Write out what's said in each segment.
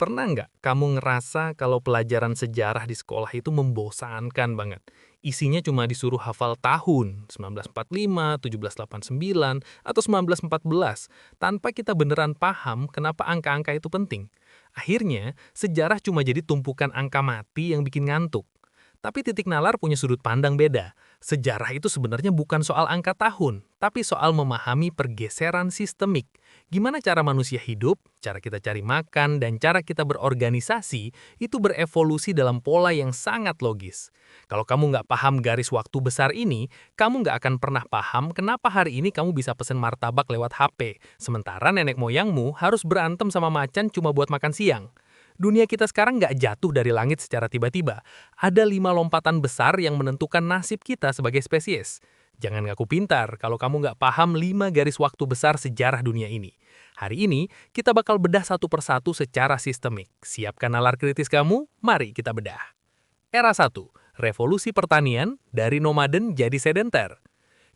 Pernah nggak kamu ngerasa kalau pelajaran sejarah di sekolah itu membosankan banget? Isinya cuma disuruh hafal tahun, 1945, 1789, atau 1914, tanpa kita beneran paham kenapa angka-angka itu penting. Akhirnya, sejarah cuma jadi tumpukan angka mati yang bikin ngantuk. Tapi titik nalar punya sudut pandang beda. Sejarah itu sebenarnya bukan soal angka tahun, tapi soal memahami pergeseran sistemik. Gimana cara manusia hidup, cara kita cari makan, dan cara kita berorganisasi itu berevolusi dalam pola yang sangat logis. Kalau kamu nggak paham garis waktu besar ini, kamu nggak akan pernah paham kenapa hari ini kamu bisa pesen martabak lewat HP, sementara nenek moyangmu harus berantem sama macan cuma buat makan siang. Dunia kita sekarang nggak jatuh dari langit secara tiba-tiba. Ada 5 lompatan besar yang menentukan nasib kita sebagai spesies. Jangan ngaku pintar kalau kamu nggak paham 5 garis waktu besar sejarah dunia ini. Hari ini, kita bakal bedah satu persatu secara sistemik. Siapkan nalar kritis kamu, mari kita bedah. Era 1, revolusi pertanian dari nomaden jadi sedenter.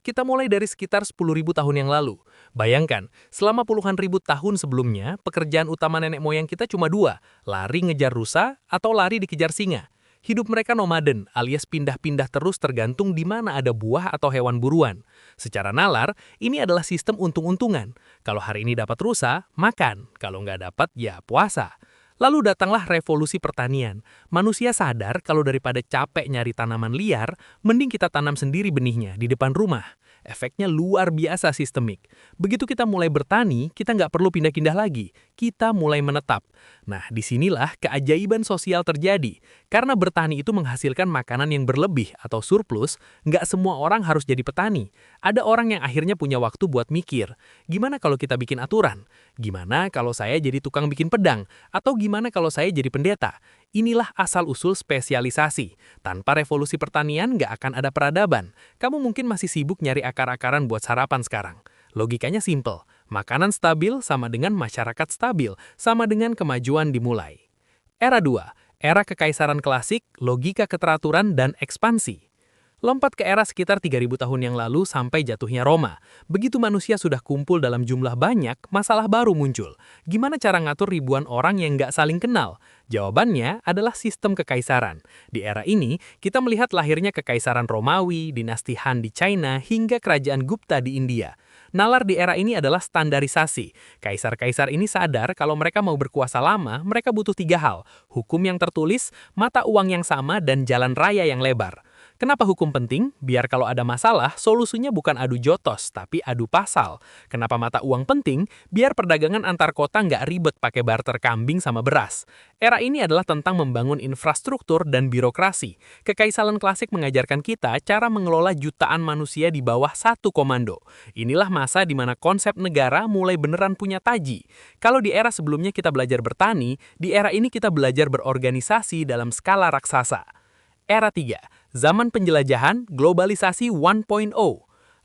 Kita mulai dari sekitar 10.000 tahun yang lalu. Bayangkan, selama puluhan ribu tahun sebelumnya, pekerjaan utama nenek moyang kita cuma dua, lari ngejar rusa atau lari dikejar singa. Hidup mereka nomaden, alias pindah-pindah terus tergantung di mana ada buah atau hewan buruan. Secara nalar, ini adalah sistem untung-untungan. Kalau hari ini dapat rusa, makan. Kalau nggak dapat, ya puasa. Lalu datanglah revolusi pertanian. Manusia sadar kalau daripada capek nyari tanaman liar, mending kita tanam sendiri benihnya di depan rumah. Efeknya luar biasa sistemik. Begitu kita mulai bertani, kita nggak perlu pindah-pindah lagi. Kita mulai menetap. Nah, disinilah keajaiban sosial terjadi. Karena bertani itu menghasilkan makanan yang berlebih atau surplus, nggak semua orang harus jadi petani. Ada orang yang akhirnya punya waktu buat mikir. Gimana kalau kita bikin aturan? Gimana kalau saya jadi tukang bikin pedang? Atau gimana kalau saya jadi pendeta? Inilah asal-usul spesialisasi. Tanpa revolusi pertanian nggak akan ada peradaban. Kamu mungkin masih sibuk nyari akar-akaran buat sarapan sekarang. Logikanya simple. Makanan stabil sama dengan masyarakat stabil, sama dengan kemajuan dimulai. Era 2. Era kekaisaran klasik, logika keteraturan, dan ekspansi. Lompat ke era sekitar 3.000 tahun yang lalu sampai jatuhnya Roma. Begitu manusia sudah kumpul dalam jumlah banyak, masalah baru muncul. Gimana cara ngatur ribuan orang yang nggak saling kenal? Jawabannya adalah sistem kekaisaran. Di era ini, kita melihat lahirnya kekaisaran Romawi, dinasti Han di China, hingga kerajaan Gupta di India. Nalar di era ini adalah standarisasi. Kaisar-kaisar ini sadar kalau mereka mau berkuasa lama, mereka butuh 3 hal. Hukum yang tertulis, mata uang yang sama, dan jalan raya yang lebar. Kenapa hukum penting? Biar kalau ada masalah, solusinya bukan adu jotos, tapi adu pasal. Kenapa mata uang penting? Biar perdagangan antar kota nggak ribet pakai barter kambing sama beras. Era ini adalah tentang membangun infrastruktur dan birokrasi. Kekaisaran klasik mengajarkan kita cara mengelola jutaan manusia di bawah satu komando. Inilah masa di mana konsep negara mulai beneran punya taji. Kalau di era sebelumnya kita belajar bertani, di era ini kita belajar berorganisasi dalam skala raksasa. Era 3. Zaman penjelajahan, globalisasi 1.0.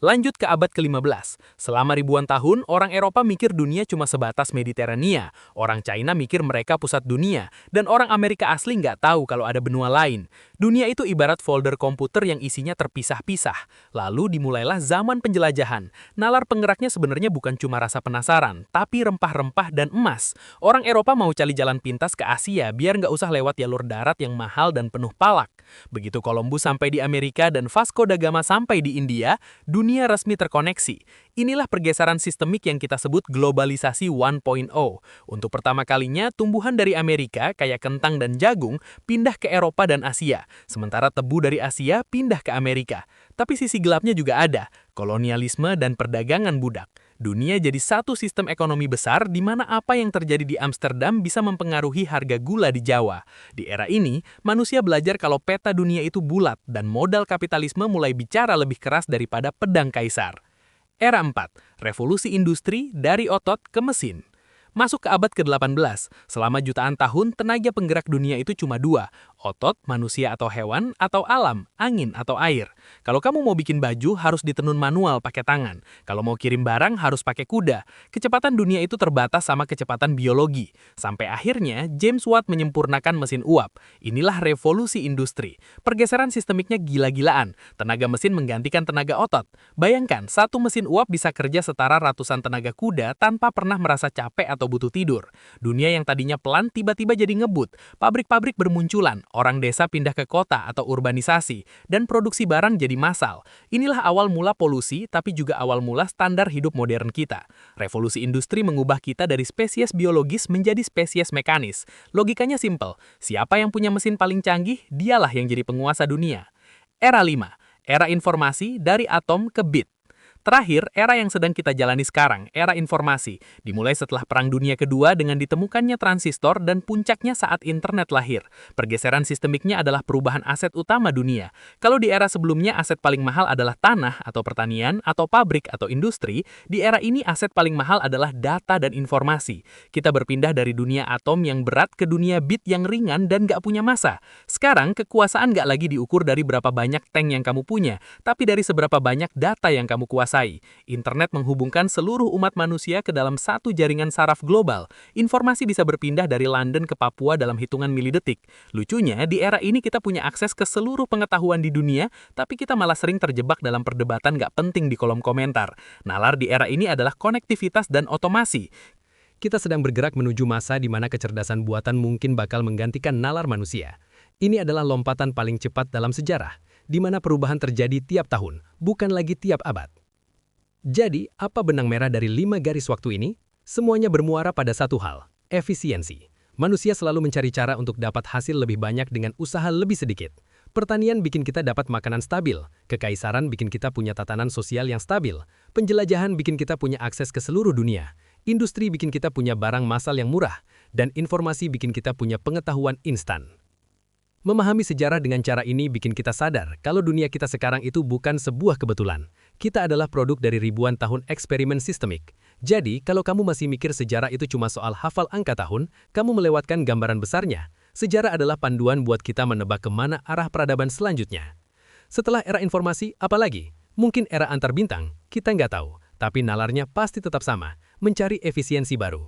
Lanjut ke abad ke-15. Selama ribuan tahun, orang Eropa mikir dunia cuma sebatas Mediterania. Orang China mikir mereka pusat dunia. Dan orang Amerika asli nggak tahu kalau ada benua lain. Dunia itu ibarat folder komputer yang isinya terpisah-pisah. Lalu dimulailah zaman penjelajahan. Nalar penggeraknya sebenarnya bukan cuma rasa penasaran, tapi rempah-rempah dan emas. Orang Eropa mau cari jalan pintas ke Asia biar nggak usah lewat jalur darat yang mahal dan penuh palak. Begitu Columbus sampai di Amerika dan Vasco da Gama sampai di India, dunia resmi terkoneksi. Inilah pergeseran sistemik yang kita sebut globalisasi 1.0. Untuk pertama kalinya, tumbuhan dari Amerika, kayak kentang dan jagung, pindah ke Eropa dan Asia. Sementara tebu dari Asia pindah ke Amerika. Tapi sisi gelapnya juga ada, kolonialisme dan perdagangan budak. Dunia jadi satu sistem ekonomi besar di mana apa yang terjadi di Amsterdam bisa mempengaruhi harga gula di Jawa. Di era ini, manusia belajar kalau peta dunia itu bulat dan modal kapitalisme mulai bicara lebih keras daripada pedang kaisar. Era 4. Revolusi industri dari otot ke mesin. Masuk ke abad ke-18, selama jutaan tahun tenaga penggerak dunia itu cuma dua, Otot, manusia atau hewan, atau alam, angin atau air. Kalau kamu mau bikin baju, harus ditenun manual pakai tangan. Kalau mau kirim barang, harus pakai kuda. Kecepatan dunia itu terbatas sama kecepatan biologi. Sampai akhirnya, James Watt menyempurnakan mesin uap. Inilah revolusi industri. Pergeseran sistemiknya gila-gilaan. Tenaga mesin menggantikan tenaga otot. Bayangkan, satu mesin uap bisa kerja setara ratusan tenaga kuda tanpa pernah merasa capek atau butuh tidur. Dunia yang tadinya pelan tiba-tiba jadi ngebut. Pabrik-pabrik bermunculan. Orang desa pindah ke kota atau urbanisasi, dan produksi barang jadi massal. Inilah awal mula polusi, tapi juga awal mula standar hidup modern kita. Revolusi industri mengubah kita dari spesies biologis menjadi spesies mekanis. Logikanya simpel, siapa yang punya mesin paling canggih, dialah yang jadi penguasa dunia. Era 5, era informasi dari atom ke bit. Terakhir, era yang sedang kita jalani sekarang, era informasi, dimulai setelah Perang Dunia Kedua dengan ditemukannya transistor dan puncaknya saat internet lahir. Pergeseran sistemiknya adalah perubahan aset utama dunia. Kalau di era sebelumnya aset paling mahal adalah tanah atau pertanian atau pabrik atau industri, di era ini aset paling mahal adalah data dan informasi. Kita berpindah dari dunia atom yang berat ke dunia bit yang ringan dan gak punya massa. Sekarang, kekuasaan gak lagi diukur dari berapa banyak tank yang kamu punya, tapi dari seberapa banyak data yang kamu kuasai. Internet menghubungkan seluruh umat manusia ke dalam satu jaringan saraf global. Informasi bisa berpindah dari London ke Papua dalam hitungan milidetik. Lucunya, di era ini kita punya akses ke seluruh pengetahuan di dunia, tapi kita malah sering terjebak dalam perdebatan gak penting di kolom komentar. Nalar di era ini adalah konektivitas dan otomasi. Kita sedang bergerak menuju masa di mana kecerdasan buatan mungkin bakal menggantikan nalar manusia. Ini adalah lompatan paling cepat dalam sejarah, di mana perubahan terjadi tiap tahun, bukan lagi tiap abad. Jadi, apa benang merah dari 5 garis waktu ini? Semuanya bermuara pada satu hal, efisiensi. Manusia selalu mencari cara untuk dapat hasil lebih banyak dengan usaha lebih sedikit. Pertanian bikin kita dapat makanan stabil, kekaisaran bikin kita punya tatanan sosial yang stabil, penjelajahan bikin kita punya akses ke seluruh dunia, industri bikin kita punya barang massal yang murah, dan informasi bikin kita punya pengetahuan instan. Memahami sejarah dengan cara ini bikin kita sadar kalau dunia kita sekarang itu bukan sebuah kebetulan. Kita adalah produk dari ribuan tahun eksperimen sistemik. Jadi, kalau kamu masih mikir sejarah itu cuma soal hafal angka tahun, kamu melewatkan gambaran besarnya. Sejarah adalah panduan buat kita menebak kemana arah peradaban selanjutnya. Setelah era informasi, apa lagi? Mungkin era antar bintang, kita nggak tahu. Tapi nalarnya pasti tetap sama, mencari efisiensi baru.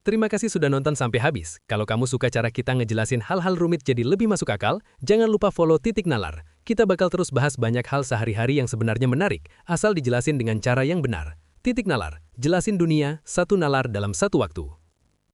Terima kasih sudah nonton sampai habis. Kalau kamu suka cara kita ngejelasin hal-hal rumit jadi lebih masuk akal, jangan lupa follow Titik Nalar. Kita bakal terus bahas banyak hal sehari-hari yang sebenarnya menarik, asal dijelasin dengan cara yang benar. Titik Nalar, jelasin dunia, satu nalar dalam satu waktu.